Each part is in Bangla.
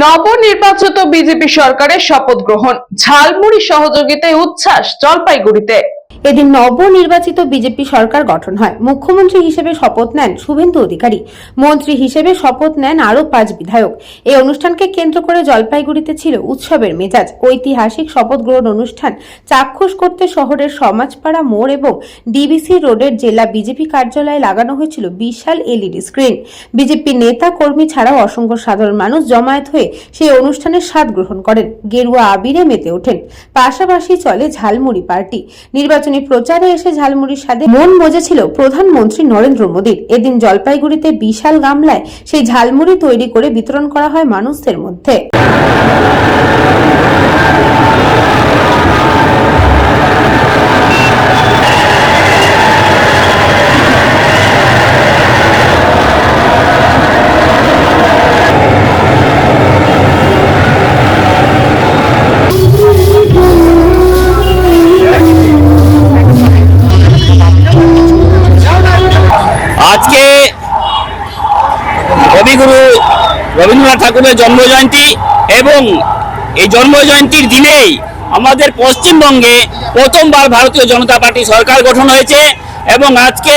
নবনির্বাচিত বিজেপি সরকারের শপথ গ্রহণ, ঝালমুড়ি সহযোগিতায় উচ্ছ্বাস জলপাইগুড়িতে। এদিন নবনির্বাচিত বিজেপি সরকার গঠন হয়। মুখ্যমন্ত্রী হিসেবে শপথ নেন শুভেন্দু অধিকারী, মন্ত্রী হিসেবে শপথ নেন আরো 5 বিধায়ক। এই অনুষ্ঠানকে কেন্দ্র করে জলপাইগুড়িতে ছিল উৎসবের মেজাজ। ঐতিহাসিক শপথ গ্রহণ অনুষ্ঠান চাক্ষুষ করতে শহরের সমাজপাড়া মোড় এবং ডিবিসি রোডের জেলা বিজেপি কার্যালয়ে লাগানো হয়েছিল বিশাল এলইডি স্ক্রিন। বিজেপি নেতা কর্মী ছাড়াও অসংখ্য সাধারণ মানুষ জমায়েত হয়ে সেই অনুষ্ঠানের স্বাদ গ্রহণ করেন, গেরুয়া আবিরে মেতে ওঠেন। পাশাপাশি চলে ঝালমুড়ি পার্টি। নির্বাচনী প্রচারে এসে ঝালমুড়ির স্বাদে মন মজেছিল প্রধানমন্ত্রী নরেন্দ্র মোদীর। এদিন জলপাইগুড়িতে বিশাল গামলায় সেই ঝালমুড়ি তৈরি করে বিতরণ করা হয় মানুষদের মধ্যে। আজকে কবিগুরু রবীন্দ্রনাথ ঠাকুরের জন্মজয়ন্তী এবং এই জন্মজয়ন্তীর দিনেই আমাদের পশ্চিমবঙ্গে প্রথমবার ভারতীয় জনতা পার্টি সরকার গঠন হয়েছে এবং আজকে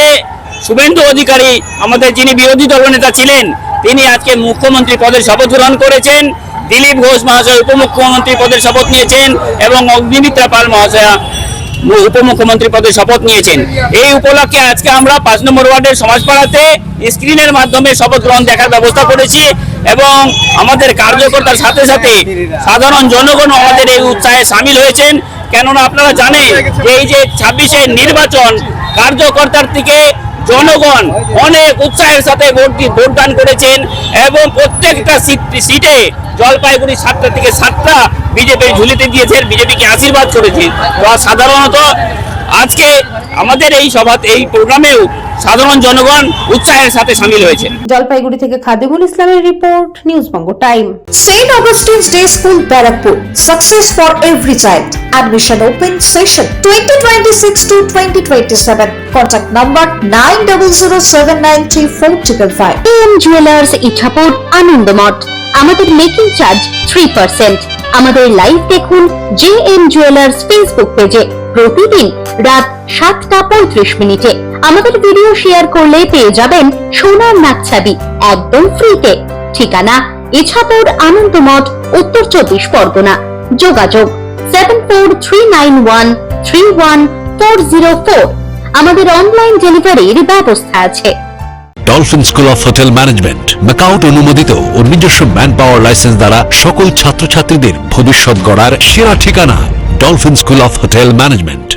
শুভেন্দু অধিকারী আমাদের যিনি বিরোধী দলনেতা ছিলেন তিনি আজকে মুখ্যমন্ত্রী পদের শপথ গ্রহণ করেছেন। দিলীপ ঘোষ মহাশয় উপমুখ্যমন্ত্রী পদের শপথ নিয়েছেন এবং অগ্নিমিত্রা পাল মহাশয়া উপমুখ্যমন্ত্রী পদে শপথ নিয়েছেন। এই উপলক্ষে আজকে আমরা 5 নম্বর ওয়ার্ডের সমাজপাড়াতে স্ক্রিনের মাধ্যমে শপথ গ্রহণ দেখার ব্যবস্থা করেছি এবং আমাদের কার্যকর্তার সাথে সাথে সাধারণ জনগণ আমাদের এই উৎসাহে সামিল হয়েছেন। কেননা আপনারা জানেন যে এই যে 26-এর নির্বাচন কার্যকর্তার থেকে জনগণ অনেক উৎসাহের সাথে ভোটদান করেছেন এবং প্রত্যেকটা সিটে জলপাইগুড়ি 7টা থেকে 7টা বিজেপির ঝুলিতে দিয়েছেন, বিজেপিকে আশীর্বাদ করেছেন। তো সাধারণত আজকে আমাদের এই প্রোগ্রামেও সাধারণ জনগণ উৎসাহের সাথে সামিল হয়েছে। জলপাইগুড়ি থেকে খাদিমুল ইসলামের report, news Banga time. St. Augustine's Day School, Barrackpur. Success for every child. Admission open session 2026 to 2027. Contact number 9007934555. AM Jewelers Ichhapur Anandamath. আমাদের মেকিং চার্জ 3%। আমাদের লাইভ দেখুন JM Jewelers ফেসবুক পেজে প্রতিদিন রাত 7:35 আমাদের ভিডিও শেয়ার করলে পেয়ে যাবেন সোনার নাকছাবি একদম ফ্রিতে। ঠিকানা ইছাপুর আনন্দমঠ, উত্তর 24 পরগনা। যোগাযোগ 7439131404। আমাদের অনলাইন ডেলিভারির ব্যবস্থা আছে। Dolphin school of hotel management MAKAUT অনুমোদিত ও নিজস্ব ম্যান পাওয়ার লাইসেন্স দ্বারা সকল ছাত্রছাত্রীদের ভবিষ্যৎ গড়ার সেরা ঠিকানা dolphin school of hotel management.